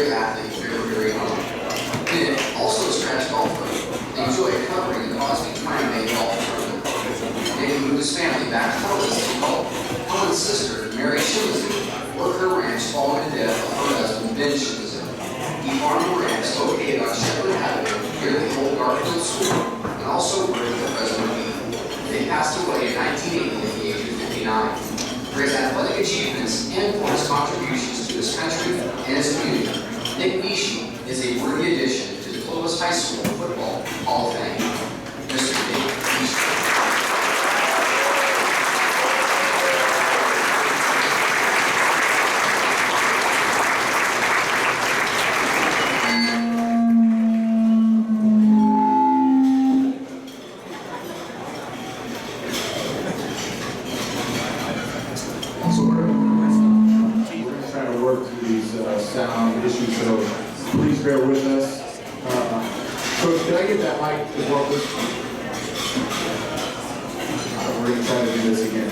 athlete, very young. Nick, also a scratch golfer, they enjoy covering the Cosby Tournament golf tournament. Nick moved his family back to Clovis to help Cohen's sister, Mary Shimizu, work her ranch following the death of her husband, Ben Shimizu. He farmed a ranch located on Shepherd Avenue near the old Garfield School, and also worked with the President Lee. They passed away in 1980 at the age of 59. For his athletic achievements and for his contributions to his country and his community, Nick Nishi is a worthy addition to the Clovis High School Football Hall of Fame. Mr. Nick Nishi. Sound issues, so please bear with us. Coach, can I get that mic as well, please? We're going to try to do this again.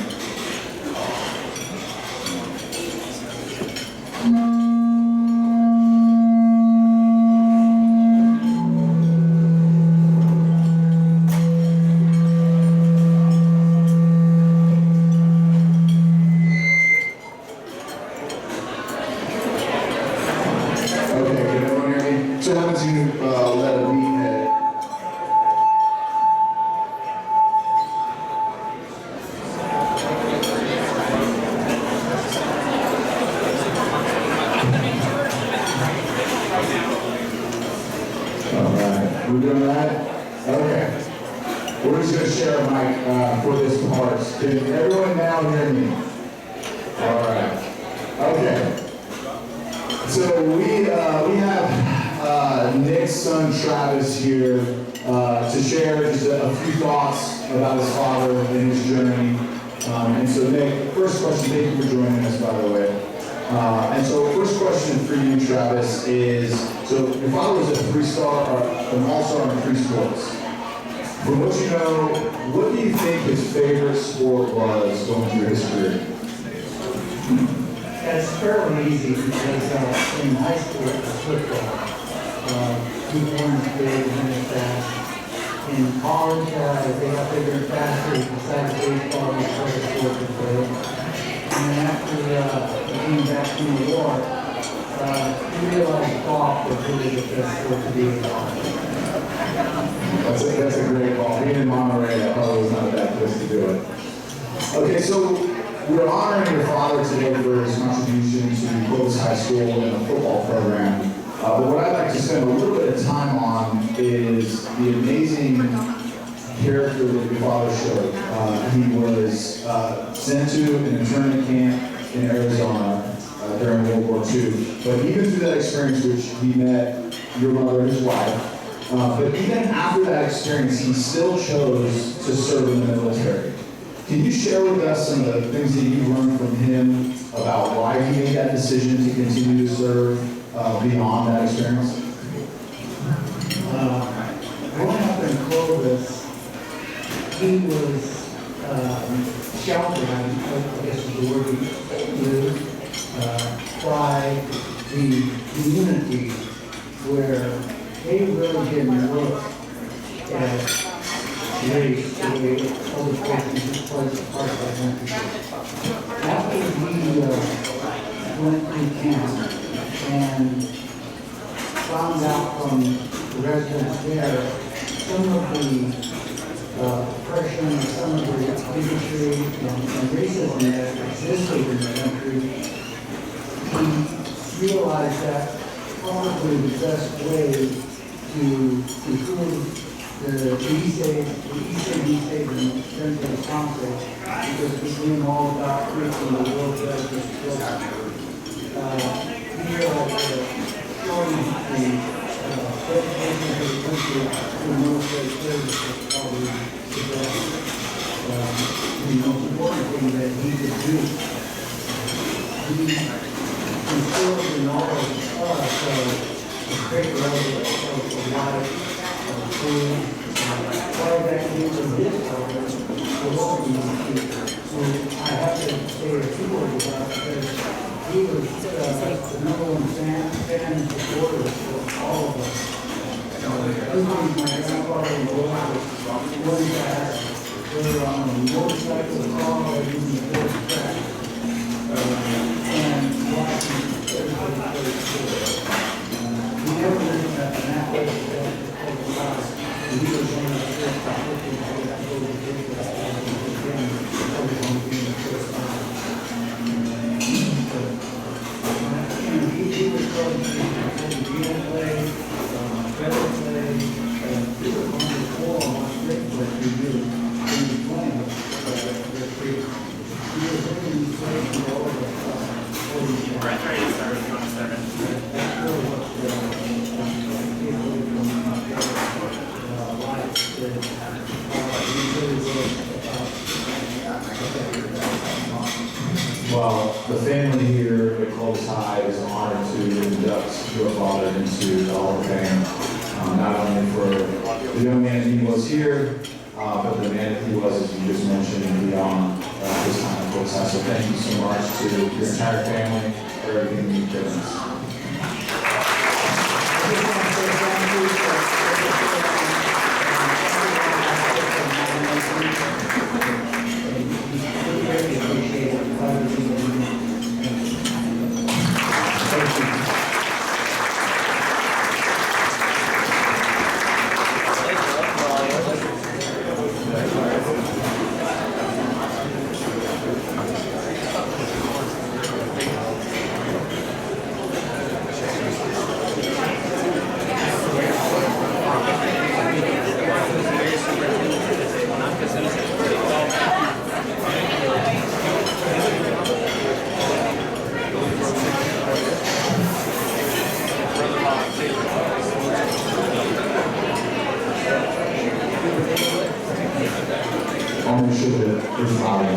So how would you let a meathead? Alright, we're doing that? Okay. We're just going to share a mic for this part. Can everyone now hear me? Alright. Okay. So we have Nick's son Travis here to share just a few thoughts about his father and his journey. And so Nick, first question, thank you for joining us, by the way. And so first question for you, Travis, is, so your father was a three-star, an all-star in three sports. From what you know, what do you think his favorite sport was going through his career? It's fairly easy because in high school it was football. He learned big and fast. In college, they got bigger and faster. He decided baseball was the first sport to play. And then after he came back from the war, he realized golf was really the best sport to be involved in. That's a great call. Being in Monterey, that probably was not a bad place to do it. Okay, so we're honoring your father today for his contribution to Clovis High School and the football program. But what I'd like to spend a little bit of time on is the amazing character that your father showed. He was sent to an internment camp in Arizona during World War II. But even through that experience, which he met your mother and his wife, but even after that experience, he still chose to serve in the military. Can you share with us some of the things that you learned from him about why he made that decision to continue to serve beyond that experience? Growing up in Clovis, he was sheltered, I guess is the word he used, by the community where they really didn't look at race the way other places took place as part of our country. After he went through camp and found out from the residents there some of the oppression, some of the bigotry and racism that existed in the country, he realized that probably the best way to improve the East Aid and Central Council, because it became all about preaching the world justice program. He realized that showing the dedication to the country through military service was probably the most important thing that he could do. He instilled in all of us a great level of life, food, part of that came from his program, the local people. So I have to they were supportive about because he was the number one fan and supporter for all of us. Everybody, my grandfather and brother was really fast. They were on a motorcycle car using the horse track. And watching everybody play sports. We never lived in an athlete that was house. We were going to the first time looking at that little kid that was on the first time. He was going to play, better play, he was on the floor on great play he did in the playing. He was really playing all of the Brent's ready to start with 27. that's really what life is. He really was Well, the family here at Clovis High is honored to induct your father into the Hall of Fame, not only for the young man he was here, but the man that he was, as you just mentioned, beyond his time at Clovis High. So thank you so much to your entire family for everything you've given us. Only should have his father.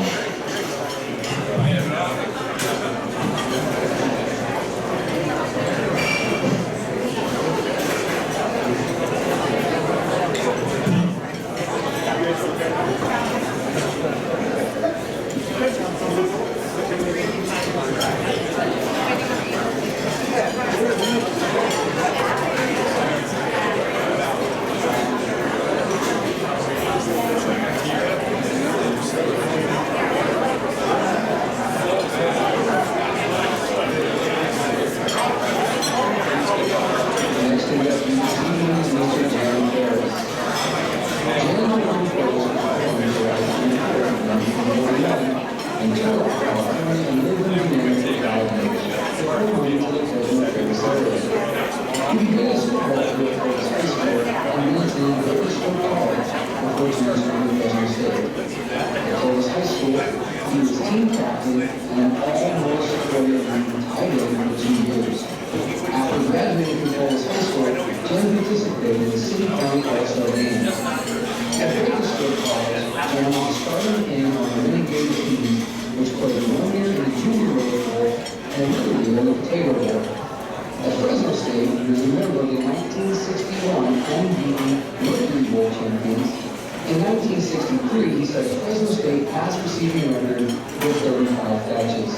In 1963, he set the Fresno State pass receiving record with 35 catches.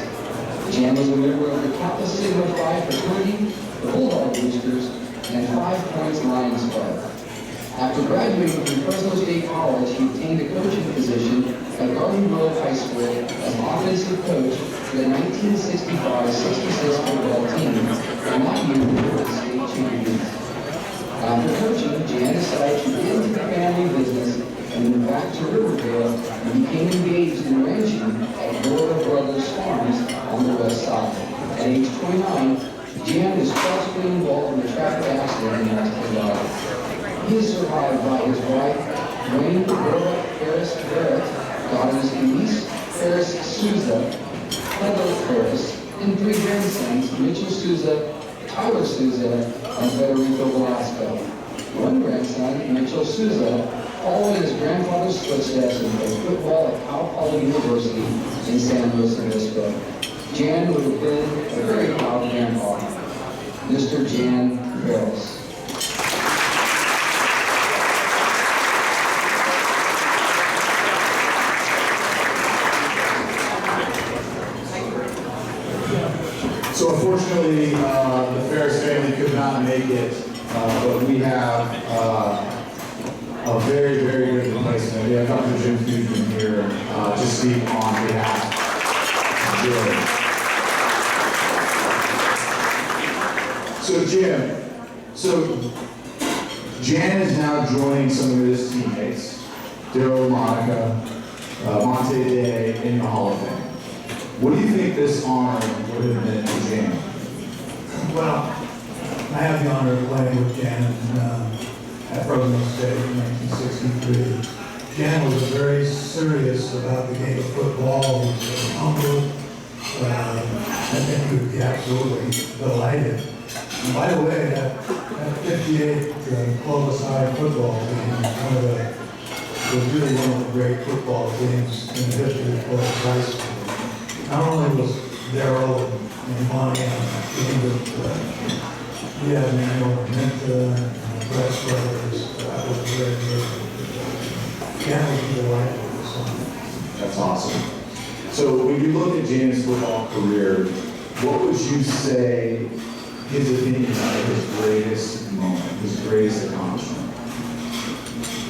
Jan was a member of the Kappa Sigma Phi fraternity, the Bulldog Boosters, and 5 Points Lions Club. After graduating from Fresno State College, he obtained a coaching position at Garden Grove High School as offensive coach for the 1965-66 football team, and that year were the state champions. After coaching, Jan decided to get into the family business and moved back to Riverdale and became engaged in ranching at Borjas Brothers Farms on the west side. At age 29, Jan was tragically involved in a traffic accident in North Carolina. He is survived by his wife, Wayne Faris Barrett, daughters Elise Faris Souza, Heather Faris, and 3 grandsons, Mitchell Souza, Tyler Souza, and Federico Velasco. One grandson, Mitchell Souza, followed in his grandfather's footsteps and played football at Cal Poly University in San Luis Obispo. Jan would have been a very proud grandpa. Mr. Jan Faris. not make it, but we have a very, very good replacement. We have Dr. Jim Fusion here to speak on behalf of Jim. So Jim, Jan is now joining some of his teammates, Daryl, Monica, Monte Day in the Hall of Fame. What do you think this honor would have been for Jan? Well, I have the honor of playing with Jan at Fresno State in 1963. Jan was very serious about the game of football. He was very humble. I think he would be absolutely delighted. And by the way, that 58 Clovis High football team was really one of the great football teams in the history of Clovis High School. Not only was Daryl and Monty on that team, but we had Manuel Minta and the Press Brothers. That was very good. Jan was delightful with this one. That's awesome. So when you look at Jan's football career, what would you say his opinion of his greatest moment, his greatest accomplishment?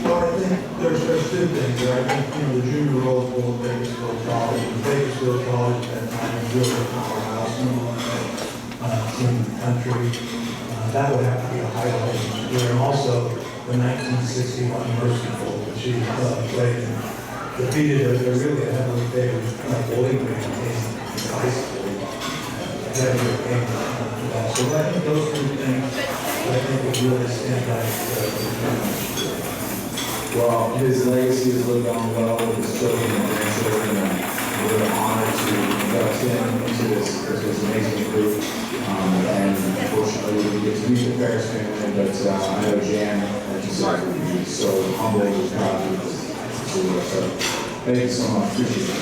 Well, I think there's two things there. I think, the junior Rose Bowl at Bakersfield College. Bakersfield College at that time was really a powerhouse, number one team in the country. That would have to be a highlight of my career. And also the 1961 Mercy Bowl, which he played and defeated a really heavily favored bowling green team in high school. Heavyweight game. So I think those two things, I think would really stand out. Well, his legacy has lived on well with his children and grandchildren, and we're honored to induct him into this amazing group. And unfortunately, we get to meet the Faris family, but I know Jan, like you said, is so humble and proud of this. So thank you so much. Appreciate it.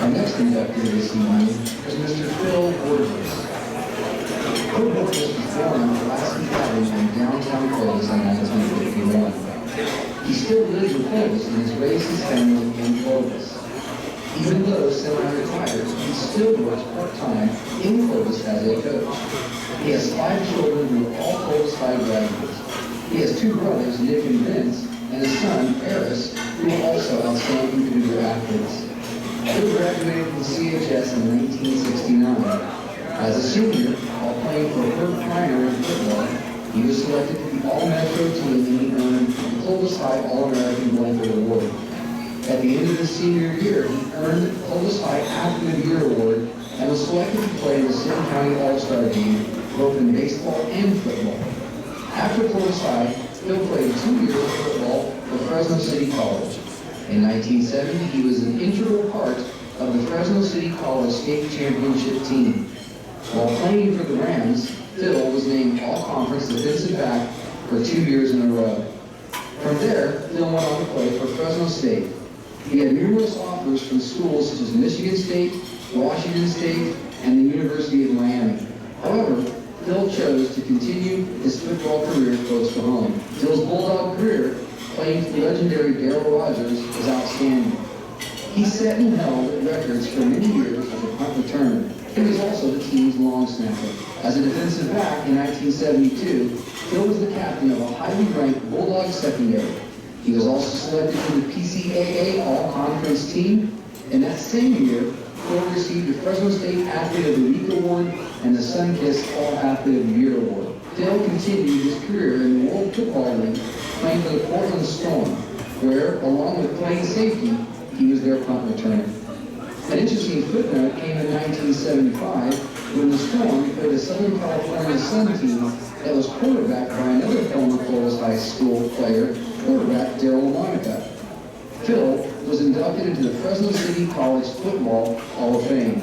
Our next inductee this evening is Mr. Phil Borjas. Phil Borjas was born on Pulaski Avenue in downtown Clovis in 1951. He still lives with Clovis and has raised his family in Clovis. Even though semi-retired, he still works part-time in Clovis as a coach. He has 5 children who are all Clovis High graduates. He has 2 brothers, Nick and Vince, and a son, Faris, who are also outstanding computer athletes. Phil graduated from CHS in 1969. As a senior, while playing for Herb Kleiner in football, he was selected to the All-Metro team and he earned the Clovis High All-American Blanket Award. At the end of his senior year, he earned the Clovis High Athlete of the Year Award and was selected to play in the City County All-Star Game, both in baseball and football. After Clovis High, Phil played 2 years of football for Fresno City College. In 1970, he was an integral part of the Fresno City College State Championship team. While playing for the Rams, Phil was named All-Conference Defensive Back for 2 years in a row. From there, Phil went on to play for Fresno State. He had numerous offers from schools such as Michigan State, Washington State, and the University of Miami. However, Phil chose to continue his football career close to home. Phil's Bulldog career, playing for the legendary Darryl Rogers, was outstanding. He set and held records for many years as a punt returner. He was also the team's long snapper. As a defensive back in 1972, Phil was the captain of a highly ranked Bulldog secondary. He was also selected to the PCAA All-Conference team. In that same year, Phil received the Fresno State Athlete of the Week Award and the Sunkist All-Athlete of the Year Award. Phil continued his career in the World Football League, playing for the Portland Storm, where, along with playing safety, he was their punt returner. An interesting footnote came in 1975 when the Storm played a Southern California Sun team that was quarterbacked by another former Clovis High School player, quarterback Daryl Monica. Phil was inducted into the Fresno City College Football Hall of Fame.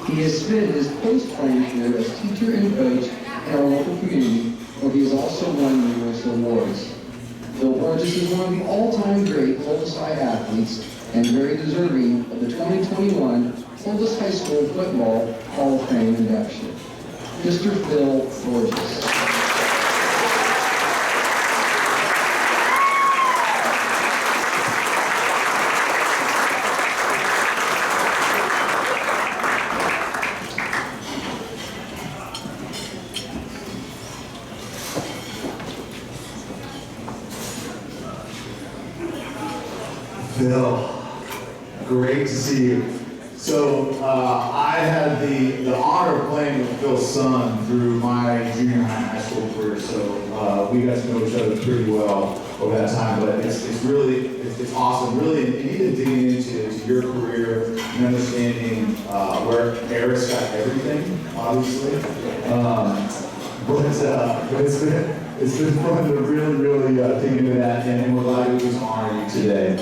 He has spent his post-playing career as teacher and coach in our local community, where he has also won numerous awards. Phil Borjas is one of the all-time great Clovis High athletes and very deserving of the 2021 Clovis High School Football Hall of Fame induction. Mr. Phil Borjas. Phil, great to see you. So I had the honor of playing with Phil's son through my junior high school career. So we got to know each other pretty well over that time. But it's really it's awesome. Really, and even digging into your career and understanding where Faris got everything, obviously. But it's been fun to really dig into that, and we're glad we can honor you today.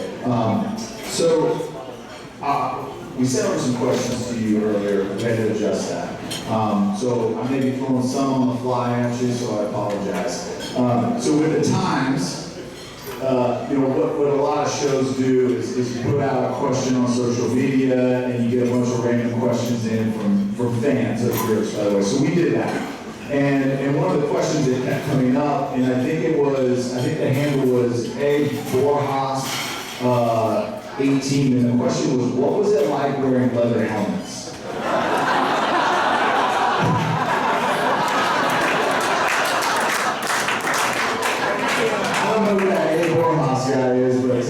We sent over some questions to you earlier. We had to adjust that. So I may be throwing some on the fly at you, so I apologize. So with the times, what a lot of shows do is you put out a question on social media and you get a bunch of random questions in from fans of yours, by the way. So we did that. And one of the questions that kept coming up, and I think the handle was Borjas 18, and the question was, what was it like wearing leather helmets? I don't know who that Borjas guy is, but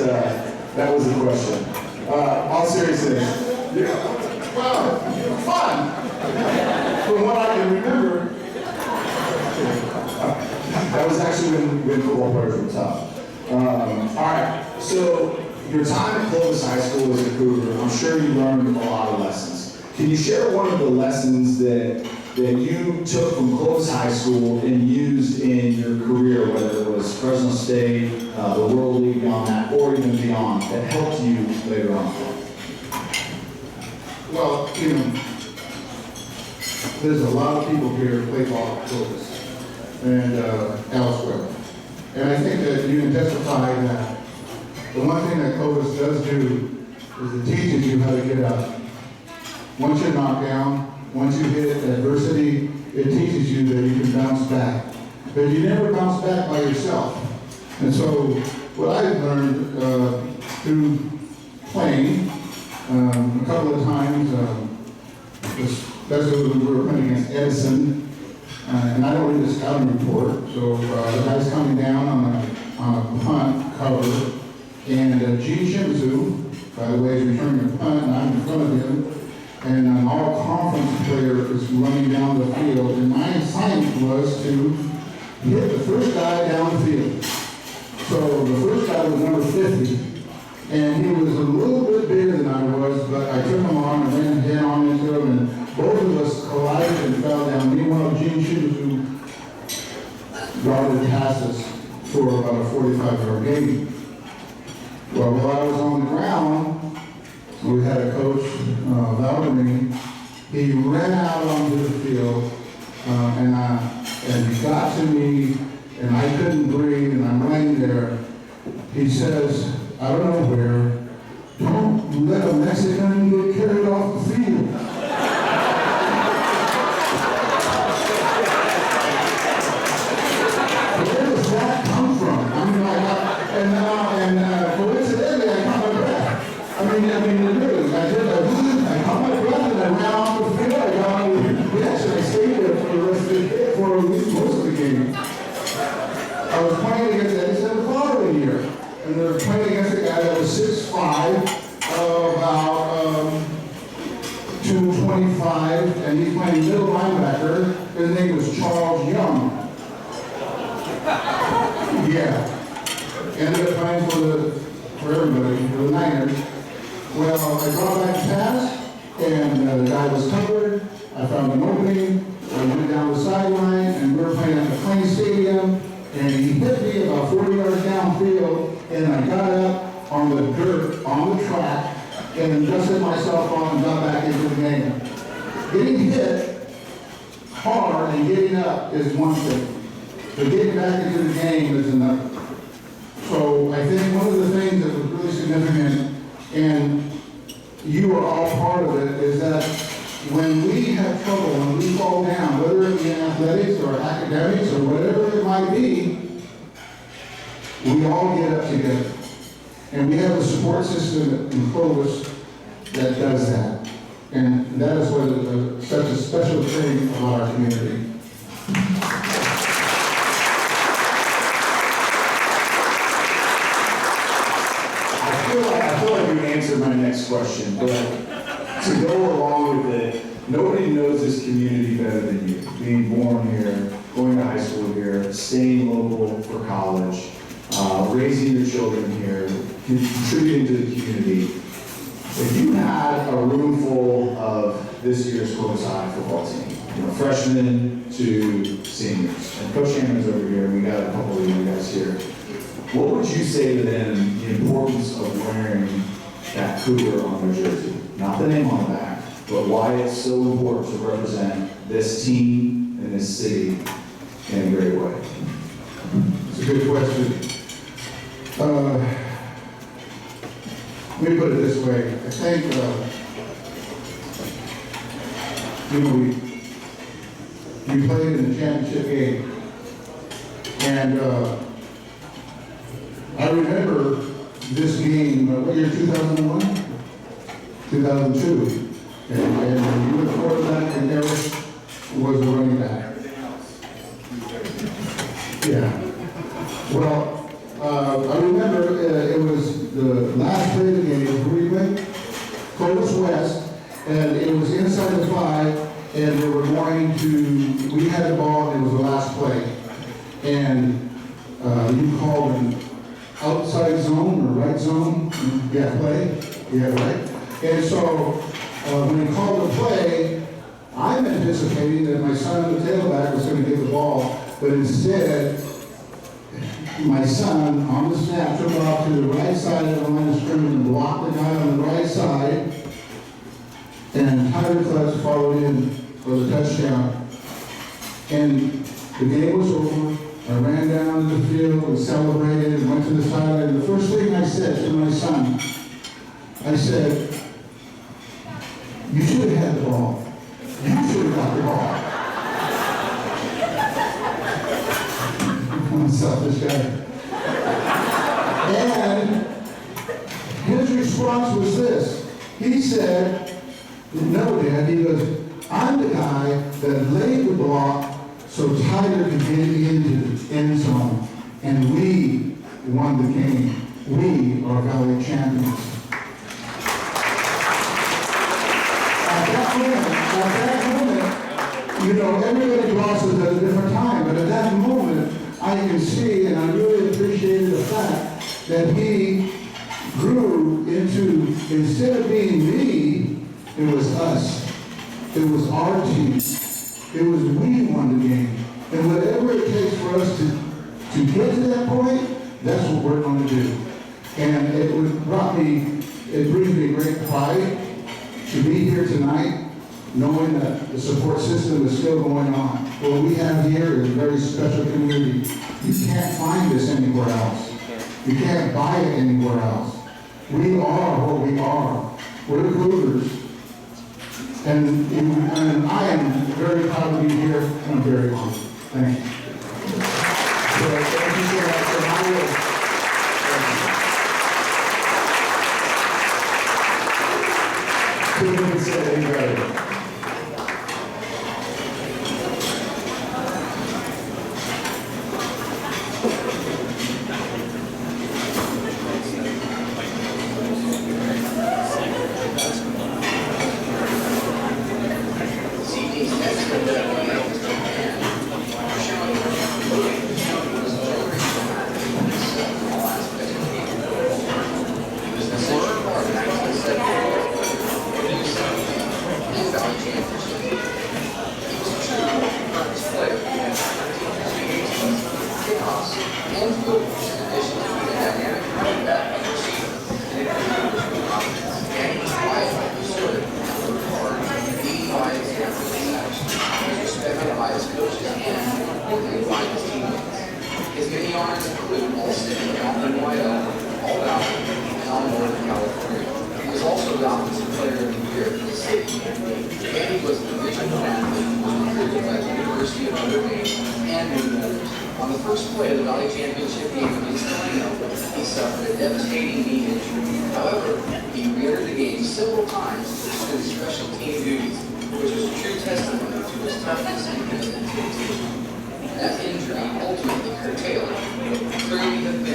that was the question. All seriousness, wow, fun. From what I can remember, that was actually when football players were tough. All right, so your time at Clovis High School as a Cougar, I'm sure you learned a lot of lessons. Can you share one of the lessons that you took from Clovis High School and used in your career, whether it was Fresno State, the World League beyond that, or even beyond, that helped you later on? Well, there's a lot of people here who play ball at Clovis and elsewhere. And I think that you can testify that the one thing that Clovis does do is it teaches you how to get up. Once you're knocked down, once you hit adversity, it teaches you that you can bounce back. But you never bounce back by yourself. And so what I've learned through playing a couple of times, especially when we were playing against Edison, and I don't read the scouting report, so the guy's coming down on a punt cover, and Gene Shimizu, by the way, is returning a punt, and I'm in front of him, and an all-conference player is running down the field, and my assignment was to hit the first guy down the field. So the first guy was number 50, and he was a little bit bigger than I was, but I took him on and ran head on into him, and both of us collided and fell down. Meanwhile, Gene Shimizu guarded passes for about a 45-yard gain. Well, while I was on the ground, we had a coach, Valdemar. He ran out onto the field, and he got to me, and I couldn't breathe, and I'm laying there. He says, out of nowhere, don't let a Mexican get carried off the field. Where does that come from? I mean, coincidentally, I caught my breath. I mean, literally, I caught my breath and I ran off the field. I got on the bench and I stayed there for the rest of the day, for at least most of the game. I was playing against Edison the following year, and they were playing against a guy that was 6'5", about 225, and he's playing middle linebacker. His name was Charles Young. Yeah. Ended up playing for everybody, for the Niners. Well, I brought back the pass, and the guy was covered. I found an opening. I went down the sideline, and we were playing at the Plain Stadium, and he hit me about 40 yards downfield, and I got up on the dirt, on the track, and adjusted myself on and got back into the game. Getting hit hard and getting up is one thing, but getting back into the game is another. So I think one of the things that was really significant, and you are all part of it, is that when we have trouble, when we fall down, whether it be in athletics or academics or whatever it might be, we all get up together. And we have a support system in Clovis that does that. And that is what is such a special thing about our community. I feel like you answered my next question, but to go along with it, nobody knows this community better than you. Being born here, going to high school here, staying local for college, raising your children here, contributing to the community. If you had a room full of this year's Clovis High football team, freshmen to seniors, and Coach Hammond's over here, we got a couple of you guys here, what would you say to them the importance of wearing that cougar on their jersey? Not the name on the back, but why it's so important to represent this team and this city in a great way. It's a good question. Let me put it this way. I think, we played in the championship game, and I remember this game, what year, 2001? 2002. And you were the quarterback, and Eric was the running back. Yeah. Well, I remember it was the last play of the game, who we played? Clovis West, and it was inside the 5, and we were going to, we had the ball, and it was the last play. And you called an outside zone or right zone, yeah, play, yeah, right? And so when he called the play, I'm anticipating that my son, the tailback, was going to get the ball, but instead, my son, on the snap, took off to the right side of the line of scrimmage and blocked the guy on the right side, and Tyler Clutch followed in for the touchdown. And the game was over. I ran down to the field and celebrated and went to the sideline. And the first thing I said to my son, I said, "You should have had the ball. You should have got the ball." I'm a selfish guy. And his response was this. He said, "No, Dad," he goes, "I'm the guy that laid the block so Tyler could get into the end zone, and we won the game. We are Valley champions." At that moment, everybody blossoms at a different time, but at that moment, I can see, and I really appreciated the fact that he grew into, instead of being me, it was us. It was our team. It was we won the game. And whatever it takes for us to get to that point, that's what we're going to do. And it brings me great pride to be here tonight, knowing that the support system is still going on. What we have here is a very special community. You can't find this anywhere else. You can't buy it anywhere else. We are what we are. We're the Cougars. And I am very proud to be here, and I'm very honored. Thank you. So, thank you so much for my work. Couldn't say it any better. to Notre Dame and many others. On the first play of the Valley Championship game against Delano, he suffered a devastating knee injury. However, he re-entered the game several times to pursue his special team duties, which was a true testimony to his toughness and commitment to the team. That injury ultimately curtailed him, but clearly have